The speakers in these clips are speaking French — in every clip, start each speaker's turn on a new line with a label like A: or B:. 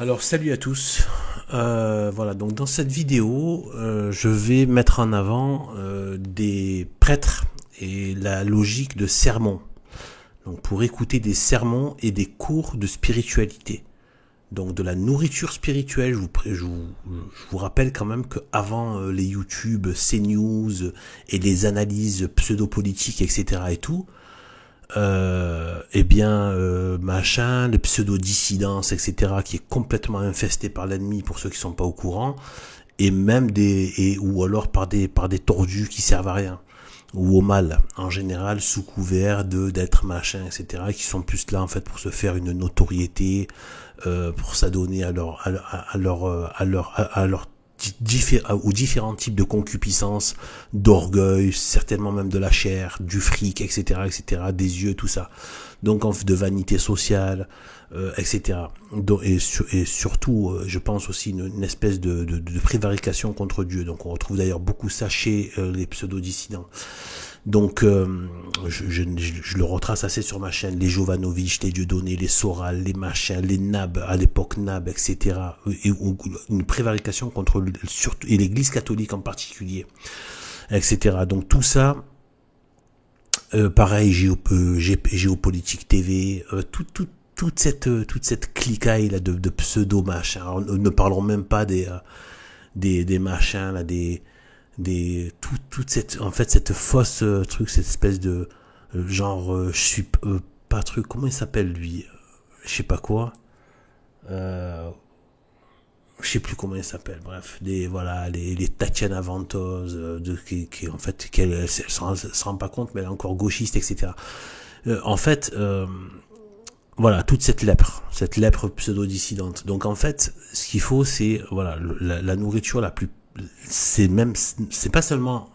A: Alors salut à tous. Voilà, donc dans cette vidéo, je vais mettre en avant des prêtres et la logique de sermon. Donc pour écouter des sermons et des cours de spiritualité. Donc de la nourriture spirituelle, je vous rappelle quand même qu'avant les YouTube, CNews et les analyses pseudo-politiques, etc. et tout, machin, les pseudo-dissidences, etc., qui est complètement infesté par l'ennemi pour ceux qui sont pas au courant, et même ou alors par des tordus qui servent à rien, ou au mal, en général, sous couvert d'être machin, etc., qui sont plus là, en fait, pour se faire une notoriété, pour s'adonner à leur aux différents types de concupiscence, d'orgueil, certainement même de la chair, du fric, etc., etc., des yeux, tout ça. Donc de vanité sociale, etc. Et surtout, je pense aussi une espèce de prévarication contre Dieu. Donc on retrouve d'ailleurs beaucoup ça chez les pseudo-dissidents. Donc, je le retrace assez sur ma chaîne, les Jovanovic, les Dieudonné, les Soral, les machins, les Nab, à l'époque Nab, etc. Et une prévarication contre surtout, et l'Église catholique en particulier, etc. Donc tout ça, pareil, Géopolitique TV, toute cette cliquaille là de pseudo machins. Alors, ne parlons même pas des machins là, toute cette, en fait, cette fausse truc, cette espèce de je suis pas truc, comment il s'appelle lui, je sais pas quoi, euh, je sais plus comment il s'appelle, bref, voilà, les Tatiana Ventose, qui en fait, qu'elle se rend pas compte, mais elle est encore gauchiste, etc. En fait, voilà, toute cette lèpre pseudo-dissidente. Donc en fait, ce qu'il faut, c'est voilà, la nourriture la plus, c'est pas seulement,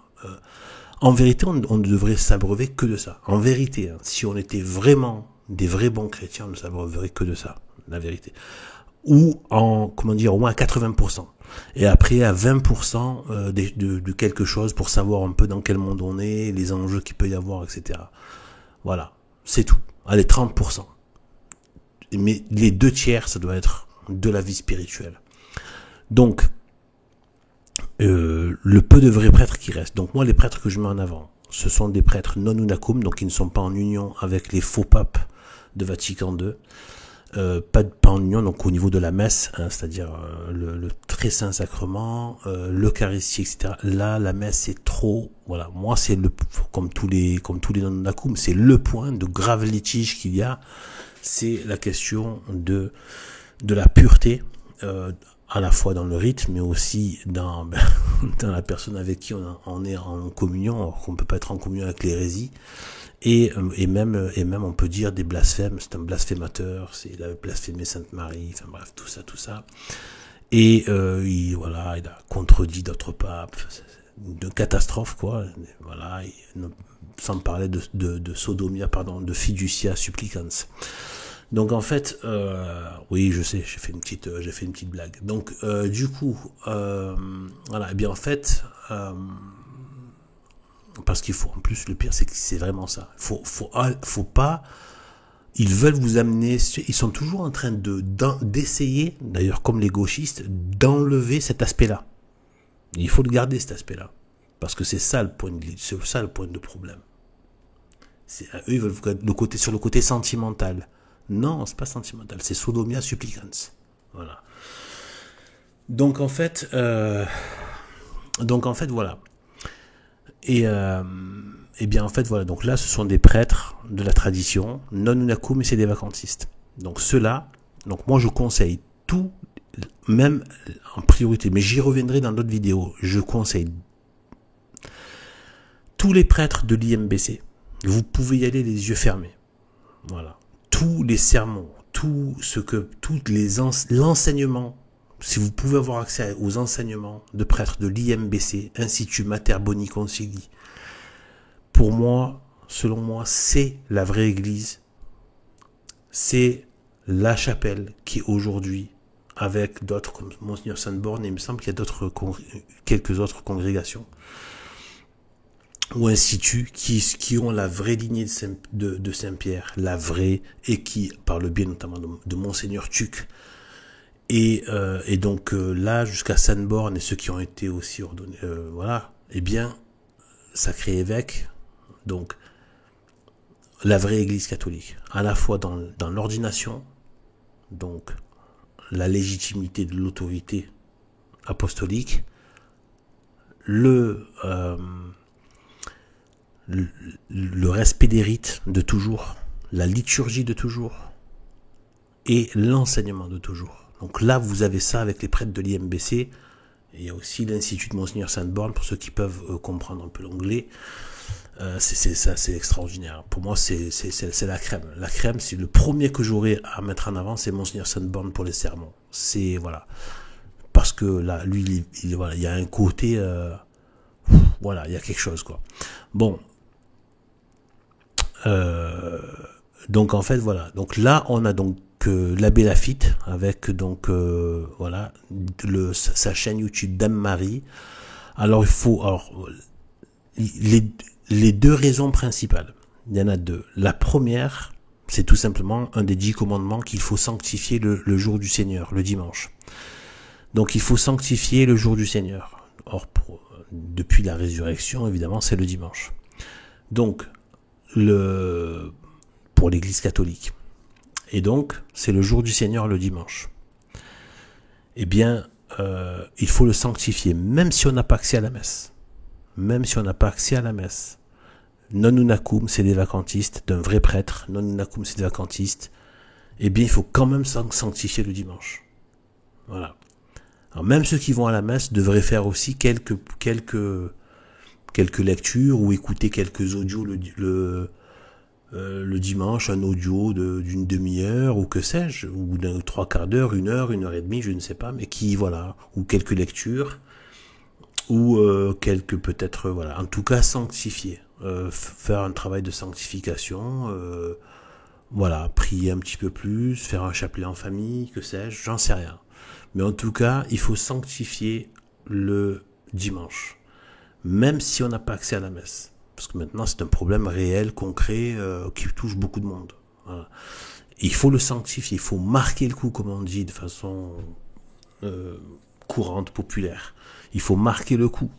A: en vérité, on ne devrait s'abreuver que de ça. En vérité, hein, si on était vraiment des vrais bons chrétiens, on ne s'abreuverait que de ça, la vérité. Ou comment dire, au moins à 80%. Et après à 20% de quelque chose pour savoir un peu dans quel monde on est, les enjeux qu'il peut y avoir, etc. Voilà, c'est tout. Allez, 30%. Mais les 2 tiers, ça doit être de la vie spirituelle. Donc, le peu de vrais prêtres qui restent. Donc moi, les prêtres que je mets en avant, ce sont des prêtres non unacum, donc qui ne sont pas en union avec les faux papes de Vatican II. Pas en union, donc au niveau de la messe, hein, c'est-à-dire le très saint sacrement, l'Eucharistie, etc. Là, la messe, c'est trop. Voilà, moi, c'est comme tous les non unacum, c'est le point de grave litige qu'il y a. C'est la question de la pureté, à la fois dans le rite, mais aussi dans dans la personne avec qui on est en communion, alors qu'on peut pas être en communion avec l'hérésie, et même on peut dire des blasphèmes. C'est un blasphémateur, c'est il a blasphémé Sainte Marie, enfin bref, tout ça. Et il a contredit d'autres papes, une catastrophe quoi. Voilà, sans parler de sodomia, pardon, de fiducia supplicans. Donc en fait, oui, je sais, j'ai fait une petite blague. Donc du coup, voilà, et bien en fait, parce qu'il faut, en plus, le pire, c'est que c'est vraiment ça. Faut pas. Ils veulent vous amener. Ils sont toujours en train d'essayer, d'ailleurs comme les gauchistes, d'enlever cet aspect-là. Il faut le garder cet aspect-là, parce que c'est ça le point de problème. Eux, ils veulent sur le côté sentimental. Non, c'est pas sentimental, c'est sodomia supplicans. Voilà. Donc en fait, voilà. Et bien en fait voilà. Donc là, ce sont des prêtres de la tradition, non unacum, mais c'est des vacantistes. Donc ceux-là, donc moi je conseille tout, même en priorité, mais j'y reviendrai dans d'autres vidéos. Je conseille tous les prêtres de l'IMBC. Vous pouvez y aller les yeux fermés. Voilà. Tous les sermons, l'enseignement, si vous pouvez avoir accès aux enseignements de prêtres de l'IMBC, Institut Mater Boni Concili, pour moi, selon moi, c'est la vraie église. C'est la chapelle qui aujourd'hui, avec d'autres comme Monseigneur Sainte-Borne, et il me semble qu'il y a quelques autres congrégations ou instituts qui ont la vraie lignée de Saint-Pierre, la vraie, et qui, par le biais notamment de Monseigneur Tuc, Et donc là, jusqu'à Sainte-Borne et ceux qui ont été aussi ordonnés, voilà, eh bien, sacré évêque, donc la vraie Église catholique, à la fois dans l'ordination, donc la légitimité de l'autorité apostolique, le respect des rites de toujours, la liturgie de toujours et l'enseignement de toujours. Donc là, vous avez ça avec les prêtres de l'IMBC. Il y a aussi l'Institut de Monseigneur Sainte-Borne, pour ceux qui peuvent comprendre un peu l'anglais. C'est extraordinaire. Pour moi, c'est la crème. La crème, c'est le premier que j'aurai à mettre en avant, c'est Monseigneur Sainte-Borne pour les sermons. C'est, voilà. Parce que là, lui, voilà, il y a un côté, voilà, il y a quelque chose, quoi. Bon. Donc, en fait, voilà. Donc là, on a donc l'abbé Laffitte avec donc voilà sa chaîne YouTube Dame Marie. Alors les deux raisons principales, il y en a deux. La première, c'est tout simplement un des 10 commandements qu'il faut sanctifier le jour du Seigneur, le dimanche. Donc il faut sanctifier le jour du Seigneur. Or depuis la résurrection, évidemment, c'est le dimanche. Donc pour l'Église catholique. Et donc, c'est le jour du Seigneur, le dimanche. Eh bien, il faut le sanctifier, même si on n'a pas accès à la messe. Même si on n'a pas accès à la messe. Non unacum, c'est des vacantistes, d'un vrai prêtre. Non unacum, c'est des vacantistes. Eh bien, il faut quand même sanctifier le dimanche. Voilà. Alors, même ceux qui vont à la messe devraient faire aussi quelques lectures ou écouter quelques audios le dimanche, un audio d'une demi-heure ou que sais-je, ou d'un 3/4 d'heure, 1 heure et demie, je ne sais pas, mais qui, voilà, ou quelques lectures, ou quelques peut-être, voilà, en tout cas sanctifier, faire un travail de sanctification, voilà, prier un petit peu plus, faire un chapelet en famille, que sais-je, j'en sais rien. Mais en tout cas, il faut sanctifier le dimanche, même si on n'a pas accès à la messe. Parce que maintenant, c'est un problème réel, concret, qui touche beaucoup de monde. Voilà. Il faut le sanctifier, il faut marquer le coup, comme on dit, de façon courante, populaire. Il faut marquer le coup.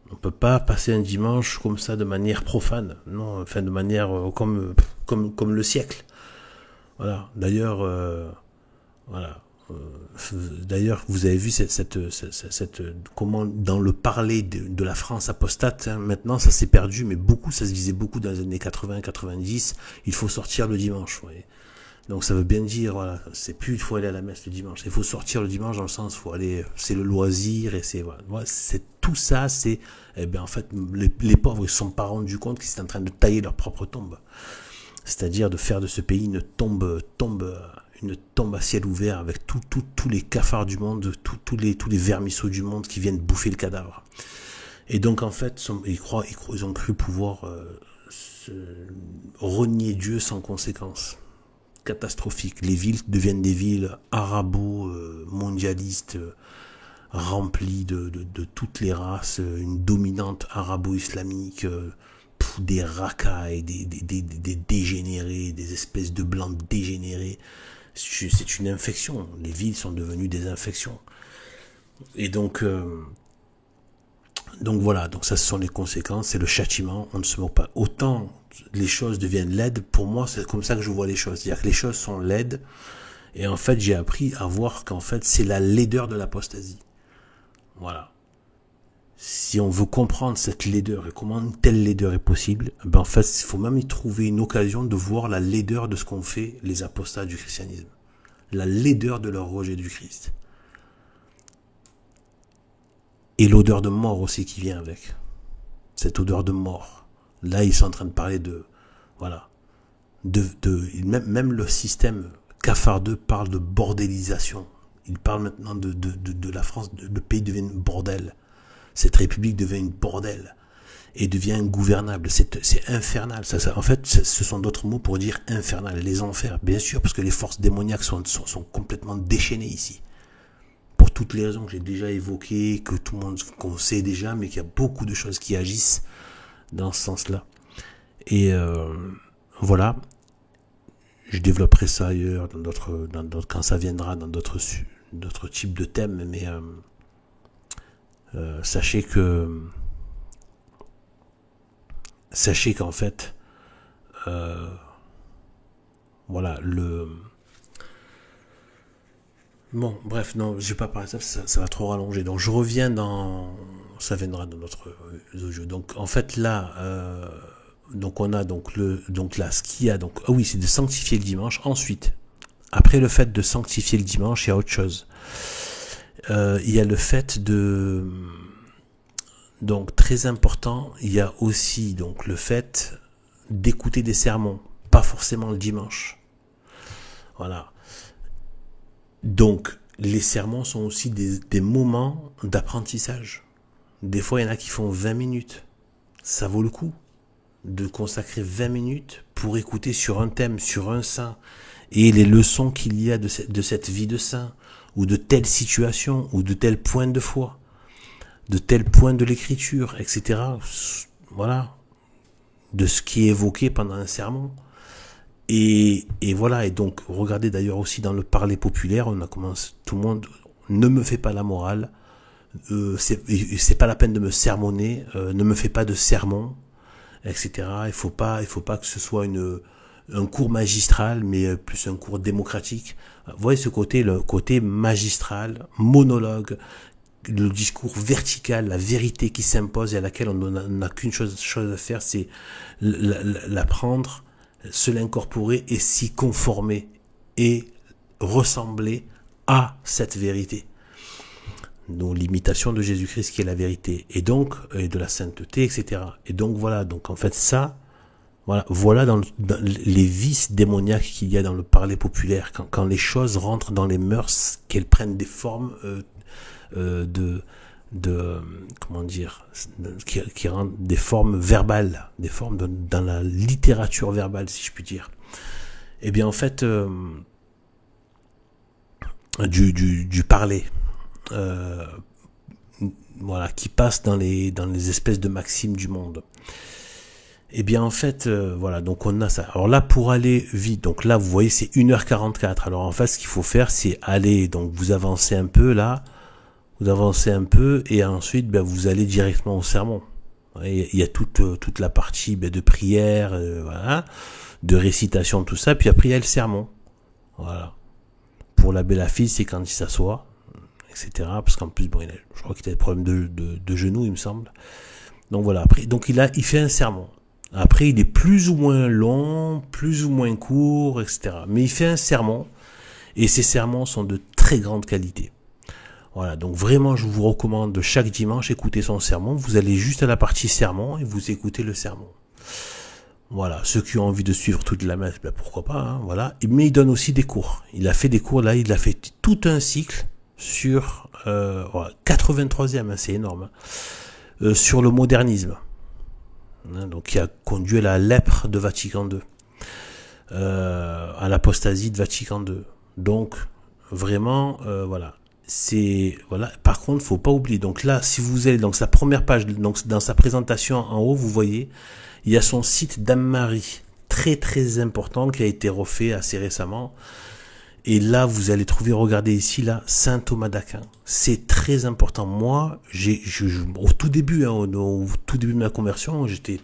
A: On ne peut pas passer un dimanche comme ça de manière profane, non, enfin de manière comme le siècle. Voilà. D'ailleurs, voilà. D'ailleurs, vous avez vu comment dans le parler de la France apostate, hein, maintenant ça s'est perdu, mais ça se disait beaucoup dans les années 80-90, il faut sortir le dimanche. Voyez. Donc ça veut bien dire, voilà, c'est plus il faut aller à la messe le dimanche, il faut sortir le dimanche dans le sens, faut aller, c'est le loisir et c'est voilà, c'est tout ça, c'est, eh bien en fait les pauvres ils se sont pas rendus compte qu'ils étaient en train de tailler leur propre tombe, c'est-à-dire de faire de ce pays une tombe à ciel ouvert avec tous les cafards du monde, tous les vermisseaux du monde qui viennent bouffer le cadavre. Et donc en fait, ils ont cru pouvoir renier Dieu sans conséquence. Catastrophique. Les villes deviennent des villes arabo-mondialistes, remplies de toutes les races, une dominante arabo-islamique, des racailles, des dégénérés, des espèces de blancs dégénérés. C'est une infection. Les villes sont devenues des infections. Et donc voilà, donc ça ce sont les conséquences, c'est le châtiment, on ne se moque pas. Autant les choses deviennent laides, pour moi c'est comme ça que je vois les choses. C'est-à-dire que les choses sont laides, et en fait j'ai appris à voir qu'en fait c'est la laideur de l'apostasie. Voilà. Si on veut comprendre cette laideur et comment une telle laideur est possible, ben en fait, il faut même y trouver une occasion de voir la laideur de ce qu'ont fait les apostats du christianisme. La laideur de leur rejet du Christ. Et l'odeur de mort aussi qui vient avec. Cette odeur de mort. Là, ils sont en train de parler de, voilà, même le système cafardeux parle de bordélisation. Il parle maintenant de la France, le pays devient un bordel. Cette république devient une bordel et devient ingouvernable. C'est infernal. En fait, ce sont d'autres mots pour dire infernal. Les enfers, bien sûr, parce que les forces démoniaques sont complètement déchaînées ici. Pour toutes les raisons que j'ai déjà évoquées, que tout le monde qu'on sait déjà, mais qu'il y a beaucoup de choses qui agissent dans ce sens-là. Et voilà. Je développerai ça ailleurs, quand ça viendra, dans d'autres d'autres types de thèmes, mais sachez qu'en fait, voilà, bon, bref, non, je vais pas parler de ça, ça va trop rallonger. Donc je reviens ça viendra dans notre jeu. Donc en fait là, donc on a donc là, ce qu'il y a, donc, ah oui, c'est de sanctifier le dimanche. Ensuite, après le fait de sanctifier le dimanche, il y a autre chose. Il y a le fait donc très important, il y a aussi donc le fait d'écouter des sermons, pas forcément le dimanche. Voilà. Donc, les sermons sont aussi des moments d'apprentissage. Des fois, il y en a qui font 20 minutes. Ça vaut le coup de consacrer 20 minutes pour écouter sur un thème, sur un saint, et les leçons qu'il y a de cette vie de saint, ou de telle situation, ou de tel point de foi, de tel point de l'écriture, etc. Voilà. De ce qui est évoqué pendant un sermon. Et voilà, et donc regardez d'ailleurs aussi dans le parler populaire, on a commencé, tout le monde ne me fait pas la morale, c'est pas la peine de me sermonner, ne me fais pas de sermon, etc. Il faut pas que ce soit un cours magistral, mais plus un cours démocratique. Vous voyez ce côté, le côté magistral, monologue, le discours vertical, la vérité qui s'impose et à laquelle on n'a qu'une chose à faire, c'est l'apprendre, se l'incorporer et s'y conformer et ressembler à cette vérité. Donc l'imitation de Jésus-Christ qui est la vérité, et donc et de la sainteté, etc. Et donc voilà, donc en fait ça, voilà dans les vices démoniaques qu'il y a dans le parler populaire, quand les choses rentrent dans les mœurs, qu'elles prennent des formes comment dire, qui rendent des formes verbales, des formes dans la littérature verbale, si je puis dire. Eh bien en fait, du parler, voilà, qui passe dans les espèces de maximes du monde. Eh bien en fait, voilà, donc on a ça. Alors là, pour aller vite, donc là vous voyez c'est 1h44. Alors en fait ce qu'il faut faire, c'est aller, donc vous avancez un peu là, vous avancez un peu et ensuite vous allez directement au sermon. Il y a toute la partie de prière, voilà, de récitation, tout ça, puis après il y a le sermon. Voilà. Pour l'abbé Laffitte, c'est quand il s'assoit, etc. Parce qu'en plus, bon, je crois qu'il a des problèmes de genoux, il me semble. Donc voilà, après, donc il fait un sermon. Après, il est plus ou moins long, plus ou moins court, etc. Mais il fait un sermon, et ces sermons sont de très grande qualité. Voilà, donc vraiment, je vous recommande de chaque dimanche écouter son sermon. Vous allez juste à la partie sermon et vous écoutez le sermon. Voilà, ceux qui ont envie de suivre toute la messe, pourquoi pas, hein, voilà. Mais il donne aussi des cours. Il a fait des cours, là, il a fait tout un cycle sur 83e, hein, c'est énorme, hein, sur le modernisme. Hein, donc qui a conduit à la lèpre de Vatican II, à l'apostasie de Vatican II. Donc, vraiment, voilà. Voilà. Par contre, faut pas oublier. Donc là, si vous allez dans sa première page, donc dans sa présentation en haut, vous voyez, il y a son site Dame-Marie, très très important, qui a été refait assez récemment. Et là, vous allez trouver, regardez ici, là, Saint Thomas d'Aquin. C'est très important. Moi, au tout début, hein, au tout début de ma conversion, j'étais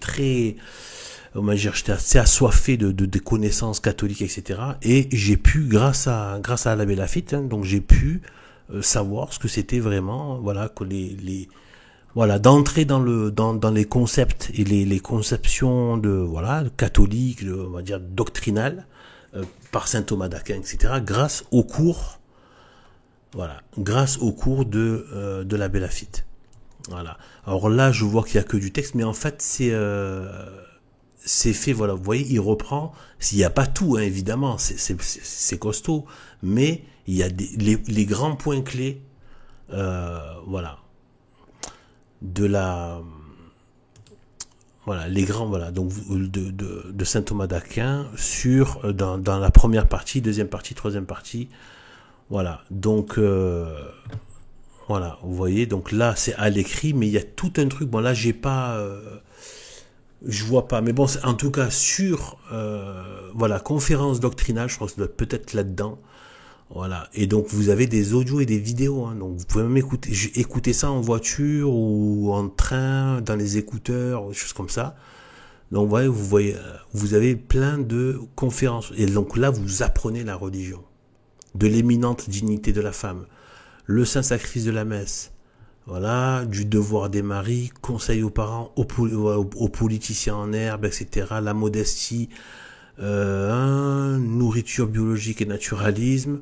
A: assez assoiffé de connaissances catholiques, etc. Et j'ai pu, grâce à l'abbé Laffitte, hein, donc j'ai pu savoir ce que c'était vraiment, voilà, que voilà, d'entrer dans les concepts et les conceptions catholiques, on va dire doctrinales, par saint Thomas d'Aquin, etc. Grâce au cours de l'abbé Laffitte. Voilà. Alors là, je vois qu'il y a que du texte, mais en fait, c'est fait, voilà, vous voyez, il reprend, s'il n'y a pas tout, hein, évidemment, c'est costaud, mais il y a les grands points clés, voilà, les grands, voilà, donc de saint Thomas d'Aquin dans la première partie, deuxième partie, troisième partie, voilà, donc voilà, vous voyez, donc là c'est à l'écrit, mais il y a tout un truc, bon là j'ai pas, je vois pas, mais bon, en tout cas sur conférence doctrinale, je pense que peut-être là-dedans, Voilà. Et donc vous avez des audios et des vidéos, hein. Donc vous pouvez même écouter ça en voiture ou en train, dans les écouteurs, des choses comme ça. Donc vous avez plein de conférences. Et donc là, vous apprenez la religion, de l'éminente dignité de la femme, le saint sacrifice de la messe, voilà, du devoir des maris, conseil aux parents, aux politiciens en herbe, etc., la modestie, nourriture biologique et naturalisme,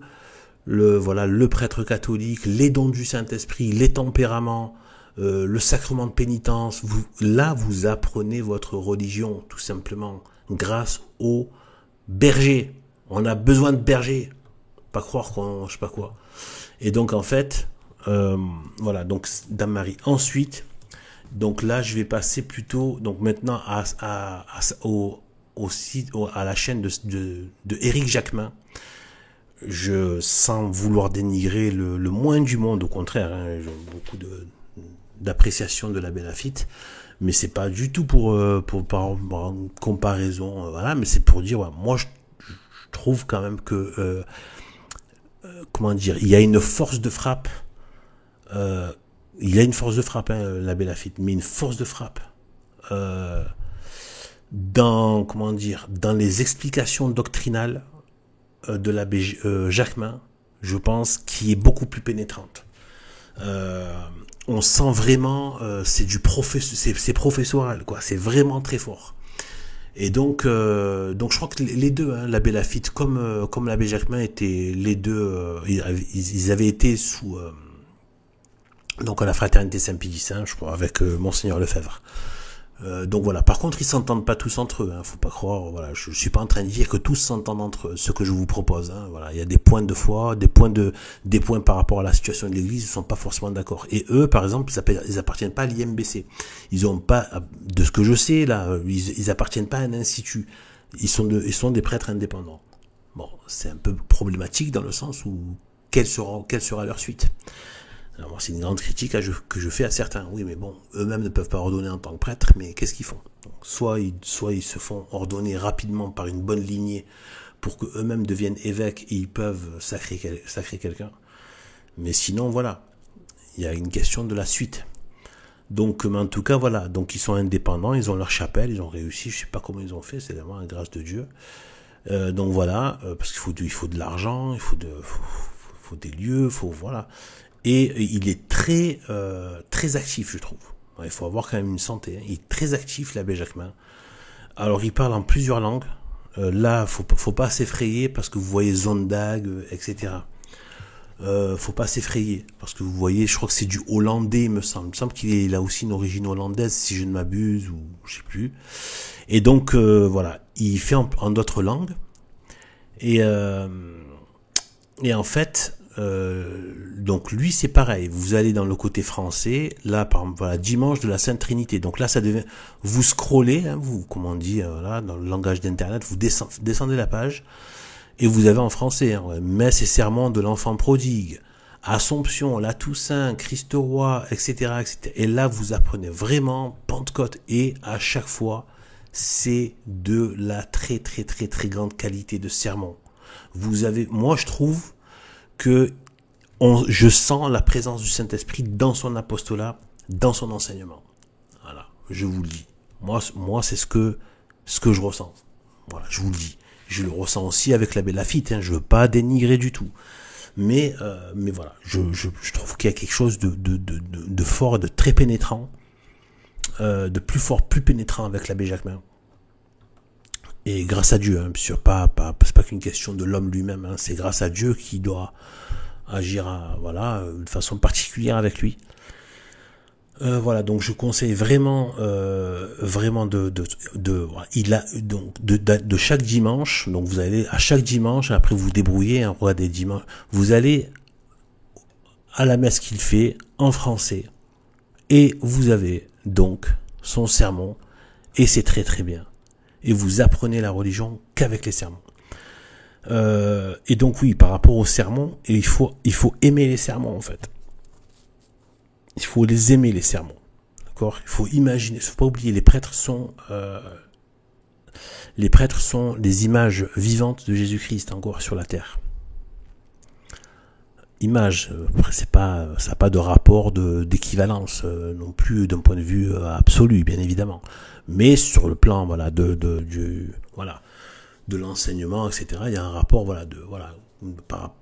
A: le prêtre catholique, les dons du Saint-Esprit, les tempéraments, le sacrement de pénitence. Vous apprenez votre religion, tout simplement, grâce aux bergers. On a besoin de bergers. Pas croire qu'on, je sais pas quoi. Et donc, en fait, voilà, donc, Dame Marie. Ensuite, donc là, je vais passer plutôt, donc maintenant, à la chaîne de Éric Jacquemin. Sans vouloir dénigrer le moins du monde, au contraire, hein, j'ai beaucoup d'appréciation de l'abbé Laffitte, mais c'est pas du tout pour comparaison, voilà, mais c'est pour dire, ouais, moi je trouve quand même que comment dire, il y a une force de frappe, hein, l'abbé Laffitte, mais une force de frappe dans les explications doctrinales de l'abbé Jacquemin, je pense, qui est beaucoup plus pénétrante. On sent vraiment, c'est professoral, quoi. C'est vraiment très fort. Et donc je crois que les deux, hein, l'abbé Laffitte comme l'abbé Jacquemin étaient les deux, ils avaient été sous donc à la fraternité Saint-Pie X, je crois, avec Monseigneur Lefebvre. Donc voilà. Par contre, ils s'entendent pas tous entre eux. Hein. Faut pas croire. Voilà, je suis pas en train de dire que tous s'entendent entre eux. Ce que je vous propose. Hein. Voilà, il y a des points de foi, des points par rapport à la situation de l'Église. Ils sont pas forcément d'accord. Et eux, par exemple, ils appartiennent pas à l'IMBC. Ils ont pas, de ce que je sais là, ils appartiennent pas à un institut. Ils sont des prêtres indépendants. Bon, c'est un peu problématique dans le sens où quelle sera leur suite. Alors, c'est une grande critique que je fais à certains. Oui, mais bon, eux-mêmes ne peuvent pas ordonner en tant que prêtres, mais qu'est-ce qu'ils font? Donc, soit ils se font ordonner rapidement par une bonne lignée pour que eux-mêmes deviennent évêques et ils peuvent sacrer quelqu'un. Mais sinon, voilà, il y a une question de la suite. Donc, mais en tout cas, voilà. Donc, ils sont indépendants, ils ont leur chapelle, ils ont réussi. Je sais pas comment ils ont fait, c'est vraiment la grâce de Dieu. Donc voilà, parce qu'il faut de l'argent, il faut des lieux, voilà. Et il est très actif, je trouve. Il faut avoir quand même une santé. Hein. Il est très actif, l'abbé Jacquemin. Alors, il parle en plusieurs langues. Là, faut pas s'effrayer parce que vous voyez Zondag, etc. Faut pas s'effrayer parce que vous voyez, je crois que c'est du hollandais, il me semble. Il me semble qu'il a aussi une origine hollandaise, si je ne m'abuse, ou je sais plus. Et donc, voilà, il fait en d'autres langues. Et en fait, donc lui c'est pareil, vous allez dans le côté français, là par exemple, voilà, dimanche de la Sainte Trinité, donc là ça devient, vous scrollez, hein, vous, comme on dit, voilà, dans le langage d'internet, vous descendez la page, et vous avez en français, hein, messe et sermon de l'enfant prodigue, Assomption, la Toussaint, Christ roi, etc., etc. Et là vous apprenez vraiment Pentecôte, et à chaque fois, c'est de la très très très très grande qualité de sermon. Moi je trouve que je sens la présence du Saint-Esprit dans son apostolat, dans son enseignement. Voilà, je vous le dis. Moi, c'est ce que je ressens. Voilà, je vous le dis. Je le ressens aussi avec l'abbé Laffitte. Hein, je veux pas dénigrer du tout. Mais voilà, je trouve qu'il y a quelque chose de fort, de très pénétrant, de plus fort, plus pénétrant avec l'abbé Jacquemin. Et grâce à Dieu, hein, c'est pas qu'une question de l'homme lui-même, hein, c'est grâce à Dieu qui doit agir de façon particulière avec lui. Voilà, donc je conseille vraiment de chaque dimanche, donc vous allez à chaque dimanche, après vous vous débrouillez, hein, regardez dimanche, vous allez à la messe qu'il fait en français et vous avez donc son sermon et c'est très très bien. Et vous apprenez la religion qu'avec les sermons. Et donc oui, par rapport aux sermons, il faut aimer les sermons en fait. Il faut les aimer les sermons, d'accord. Il faut imaginer, il faut pas oublier, les prêtres sont les images vivantes de Jésus-Christ encore sur la terre. image. Après, ça n'a pas de rapport d'équivalence non plus d'un point de vue absolu, bien évidemment. Mais sur le plan, voilà, voilà, de l'enseignement, etc. Il y a un rapport, voilà,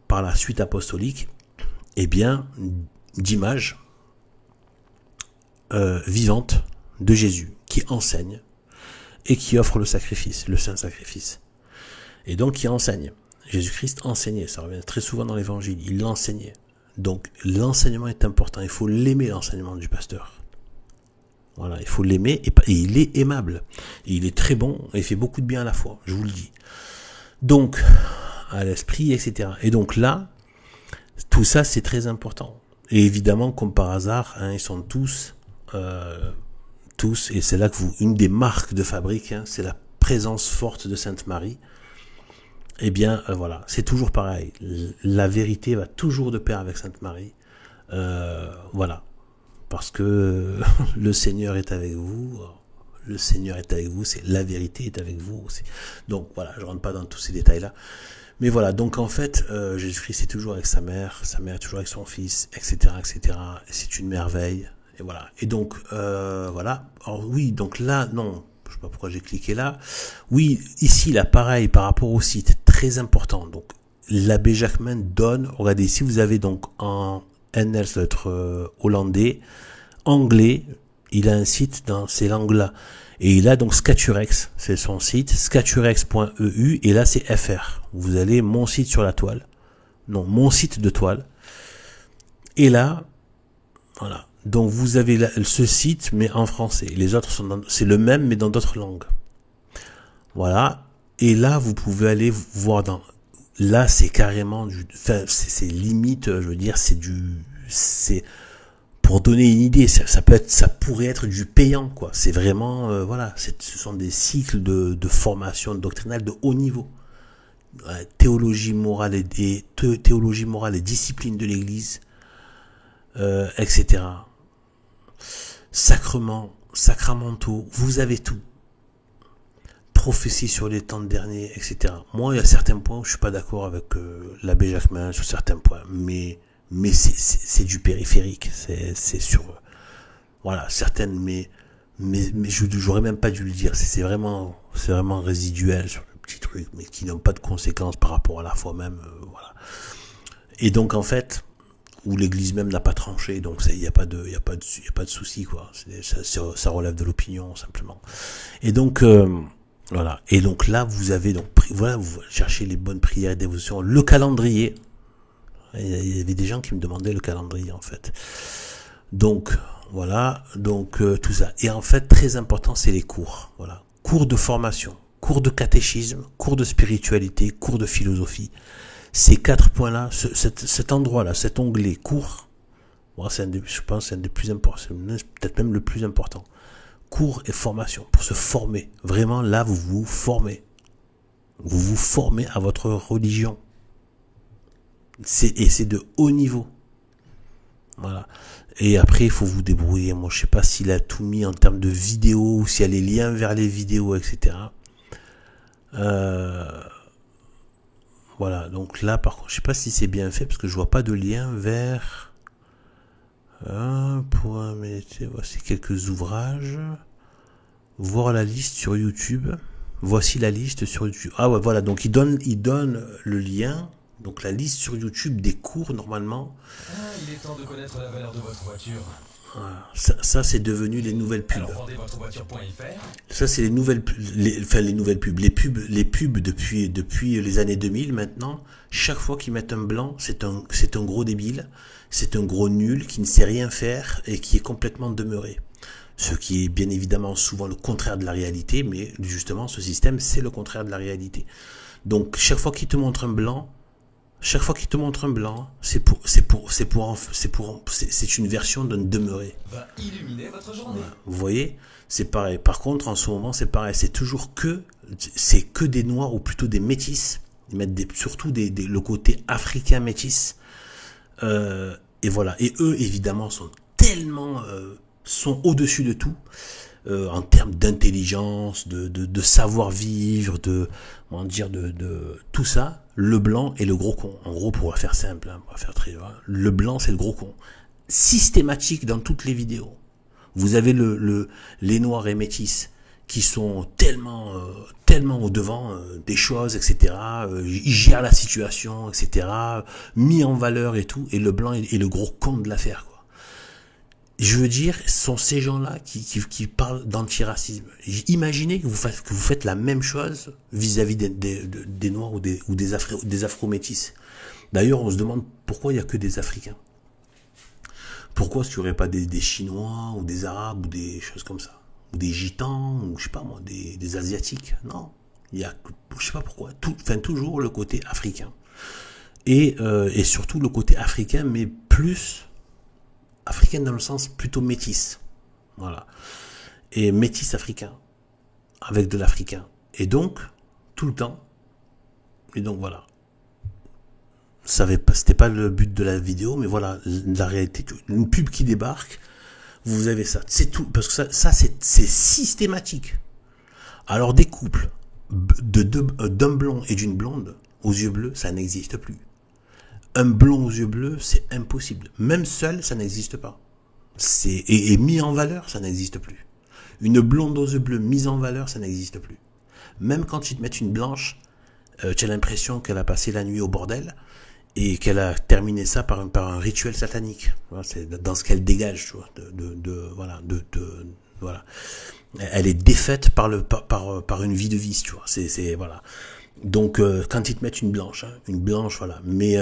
A: par la suite apostolique, eh bien, d'images vivantes de Jésus qui enseigne et qui offre le sacrifice, le saint sacrifice. Et donc qui enseigne. Jésus-Christ enseignait, ça revient très souvent dans l'évangile, il l'enseignait. Donc l'enseignement est important, il faut l'aimer, l'enseignement du pasteur. Voilà, il faut l'aimer, et il est aimable. Et il est très bon, et il fait beaucoup de bien à la fois, je vous le dis. Donc, à l'esprit, etc. Et donc là, tout ça c'est très important. Et évidemment, comme par hasard, hein, ils sont tous, et c'est là que une des marques de fabrique, hein, c'est la présence forte de Sainte Marie. Eh bien, voilà, c'est toujours pareil. La vérité va toujours de pair avec Sainte Marie. Voilà. Parce que le Seigneur est avec vous. Le Seigneur est avec vous. C'est la vérité est avec vous aussi. Donc, voilà, je rentre pas dans tous ces détails-là. Mais voilà, donc en fait, Jésus-Christ est toujours avec sa mère est toujours avec son fils, etc., etc. Et c'est une merveille. Et voilà. Et donc, voilà. Alors oui, donc là, non. Je sais pas pourquoi j'ai cliqué là. Oui, ici, là, pareil, par rapport au site, très important. Donc, l'abbé Jacquemin donne, regardez, si vous avez donc en lettre hollandais, anglais, il a un site dans ces langues-là. Et il a donc Scaturex, c'est son site, scaturex.eu, et là c'est FR. Vous allez mon site sur la toile. Non, mon site de toile. Et là, voilà. Donc vous avez ce site, mais en français. Les autres c'est le même, mais dans d'autres langues. Voilà. Et là, vous pouvez aller voir là, c'est carrément c'est limite, je veux dire, c'est pour donner une idée, ça pourrait être du payant, quoi. C'est vraiment, voilà, ce sont des cycles de formation doctrinale de haut niveau. Théologie morale et discipline de l'Église, etc. Sacramentaux, vous avez tout. Prophétie sur les temps derniers, etc. Moi, il y a certains points où je suis pas d'accord avec l'abbé Jacquemin sur certains points, mais c'est du périphérique, c'est sur voilà certaines, mais j'aurais même pas dû le dire. C'est vraiment résiduel sur le petit truc, mais qui n'ont pas de conséquences par rapport à la foi même, voilà. Et donc en fait, où l'Église même n'a pas tranché, donc il y a pas de souci, quoi. Ça relève de l'opinion simplement. Et donc voilà. Et donc là, vous avez donc voilà, vous cherchez les bonnes prières et dévotions, le calendrier. Il y avait des gens qui me demandaient le calendrier en fait. Donc voilà, donc tout ça. Et en fait, très important, c'est les cours. Voilà, cours de formation, cours de catéchisme, cours de spiritualité, cours de philosophie. Ces 4 points-là, cet endroit-là, cet onglet cours, voilà, je pense c'est un des plus importants, c'est peut-être même le plus important. Cours et formation, pour se former. Vraiment, là, vous vous formez. Vous vous formez à votre religion. Et c'est de haut niveau. Voilà. Et après, il faut vous débrouiller. Moi, je sais pas s'il a tout mis en termes de vidéos, ou s'il y a les liens vers les vidéos, etc. Voilà. Donc là, par contre, je sais pas si c'est bien fait, parce que je vois pas de lien vers... voici quelques ouvrages. Voir la liste sur YouTube. Voici la liste sur YouTube. Ah ouais, voilà. Donc il donne le lien. Donc la liste sur YouTube des cours normalement.
B: Il est temps de connaître la valeur de votre voiture.
A: Voilà. Ça c'est devenu les nouvelles pubs.
B: Alors vendez votre voiture.fr.
A: Ça c'est les nouvelles pubs. Les pubs depuis les années 2000 maintenant. Chaque fois qu'ils mettent un blanc, c'est un gros débile. C'est un gros nul qui ne sait rien faire et qui est complètement demeuré. Ce qui est bien évidemment souvent le contraire de la réalité, mais justement ce système c'est le contraire de la réalité. Donc chaque fois qu'il te montre un blanc, c'est une version d'un demeuré.
B: Va illuminer votre journée.
A: Voilà. Vous voyez, c'est pareil. Par contre, en ce moment, c'est pareil. C'est que des noirs ou plutôt des métis. Ils mettent surtout le côté africain métis. Et voilà. Et eux, évidemment, sont tellement, sont au-dessus de tout. en termes d'intelligence, de savoir-vivre, comment dire, de tout ça, le blanc est le gros con. En gros, pour faire simple, hein, pour faire très, le blanc, c'est le gros con. Systématique dans toutes les vidéos. Vous avez les noirs et métis qui sont tellement au devant des choses, etc. Ils gèrent la situation, etc. Mis en valeur et tout. Et le blanc est le gros con de l'affaire, quoi. Je veux dire, ce sont ces gens-là qui parlent d'antiracisme. Imaginez que vous faites la même chose vis-à-vis des noirs ou des afro-métis. D'ailleurs, on se demande pourquoi il n'y a que des Africains. Pourquoi est-ce qu'il n'y aurait pas des Chinois ou des Arabes ou des choses comme ça, ou des Gitans ou je sais pas moi, des Asiatiques? Non, il y a, je sais pas pourquoi, toujours le côté africain et surtout le côté africain, mais plus africain dans le sens plutôt métis, voilà, et métis africain avec de l'africain, et donc tout le temps, et donc voilà. C'était pas le but de la vidéo, mais voilà, la réalité, une pub qui débarque, vous avez ça, c'est tout, parce que ça c'est systématique. Alors des couples d'un blond et d'une blonde aux yeux bleus, ça n'existe plus. Un blond aux yeux bleus, c'est impossible. Même seul, ça n'existe pas. Et mis en valeur, ça n'existe plus. Une blonde aux yeux bleus mise en valeur, ça n'existe plus. Même quand ils te mettent une blanche, tu as l'impression qu'elle a passé la nuit au bordel, et qu'elle a terminé ça par un rituel satanique. C'est dans ce qu'elle dégage, tu vois, voilà. Elle est défaite par une vie de vice, tu vois. C'est voilà. Donc quand ils te mettent une blanche, voilà. Mais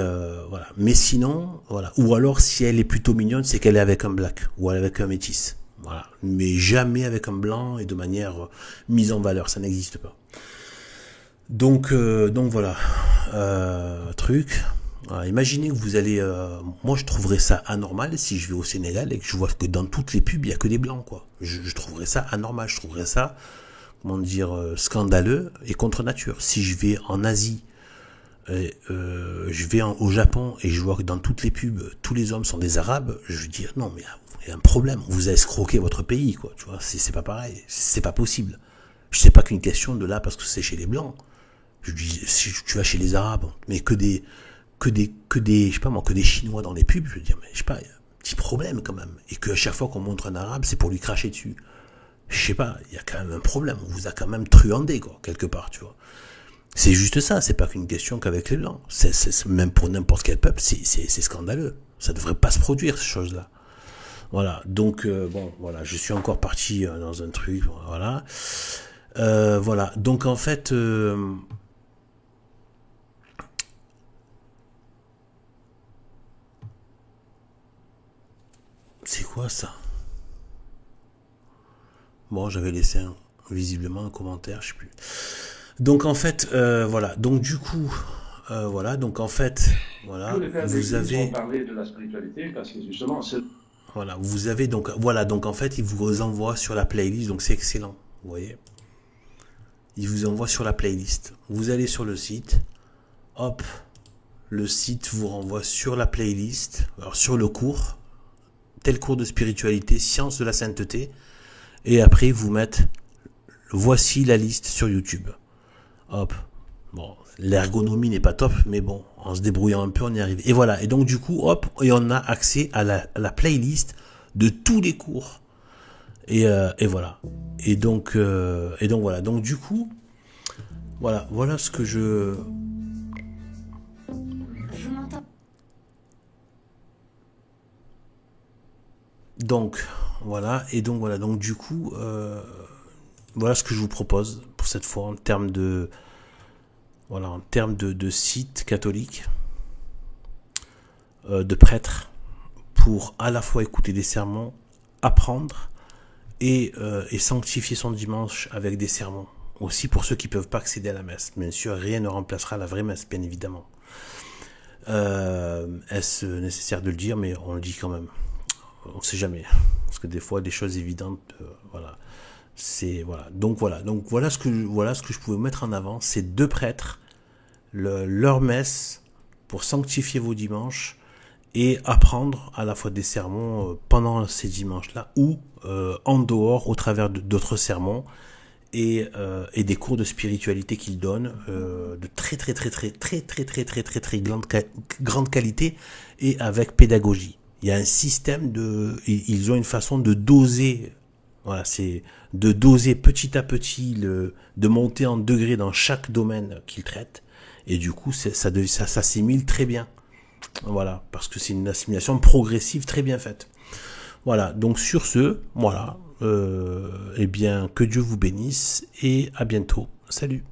A: voilà. Mais sinon, voilà. Ou alors si elle est plutôt mignonne, c'est qu'elle est avec un black ou avec un métis. Voilà. Mais jamais avec un blanc et de manière mise en valeur, ça n'existe pas. Donc voilà. Truc. Imaginez que vous allez... moi, je trouverais ça anormal si je vais au Sénégal et que je vois que dans toutes les pubs, il n'y a que des blancs, quoi. Je trouverais ça anormal. Je trouverais ça, comment dire, scandaleux et contre nature. Si je vais en Asie, je vais au Japon et je vois que dans toutes les pubs, tous les hommes sont des Arabes, je veux dire, non, mais il y a un problème. Vous avez escroqué votre pays, quoi. Tu vois, c'est pas pareil. C'est pas possible. Je sais pas qu'une question de là parce que c'est chez les blancs. Je dis, si tu vas chez les Arabes, mais que des je sais pas moi, que des Chinois dans les pubs, je veux dire, mais je sais pas, il y a un petit problème quand même. Et qu'à chaque fois qu'on montre un Arabe, c'est pour lui cracher dessus. Je sais pas, il y a quand même un problème. On vous a quand même truandé, quoi, quelque part, tu vois. C'est juste ça, c'est pas qu'une question qu'avec les Blancs. Même pour n'importe quel peuple, c'est scandaleux. Ça devrait pas se produire, ces choses-là. Voilà, donc, bon, voilà, je suis encore parti dans un truc, voilà. Voilà, donc en fait... c'est quoi ça? Bon, j'avais laissé visiblement un commentaire, je sais plus. Donc en fait, voilà. Donc du coup, voilà. Donc en fait, voilà. Vous avez
C: parler de la spiritualité parce que justement,
A: voilà. Vous avez donc voilà. Donc en fait, il vous envoie sur la playlist. Donc c'est excellent. Vous voyez. Il vous envoie sur la playlist. Vous allez sur le site. Hop. Le site vous renvoie sur la playlist. Alors sur le cours. Tel cours de spiritualité, science de la sainteté, et après vous mettre voici la liste sur YouTube. Hop. Bon, l'ergonomie n'est pas top, mais bon, en se débrouillant un peu, on y arrive. Et voilà. Et donc du coup, hop, et on a accès à la playlist de tous les cours. Et voilà. Et donc voilà. Donc du coup, voilà ce que je m'entends. Donc voilà, et donc voilà, donc du coup voilà ce que je vous propose pour cette fois en termes de site catholique, de prêtres, pour à la fois écouter des sermons, apprendre et sanctifier son dimanche avec des sermons. Aussi pour ceux qui ne peuvent pas accéder à la messe. Bien sûr, rien ne remplacera la vraie messe, bien évidemment. Est-ce nécessaire de le dire, mais on le dit quand même. On ne sait jamais, parce que des fois des choses évidentes, voilà, c'est voilà. Donc voilà ce que je pouvais mettre en avant, c'est deux prêtres, leur messe pour sanctifier vos dimanches et apprendre à la fois des sermons pendant ces dimanches-là ou en dehors au travers d'autres sermons et des cours de spiritualité qu'il donne de très grande qualité et avec pédagogie. Il y a un système ils ont une façon de doser, voilà, c'est de doser petit à petit, de monter en degré dans chaque domaine qu'ils traitent, et du coup ça s'assimile très bien, voilà, parce que c'est une assimilation progressive très bien faite. Voilà, donc sur ce, voilà, eh bien, que Dieu vous bénisse et à bientôt. Salut.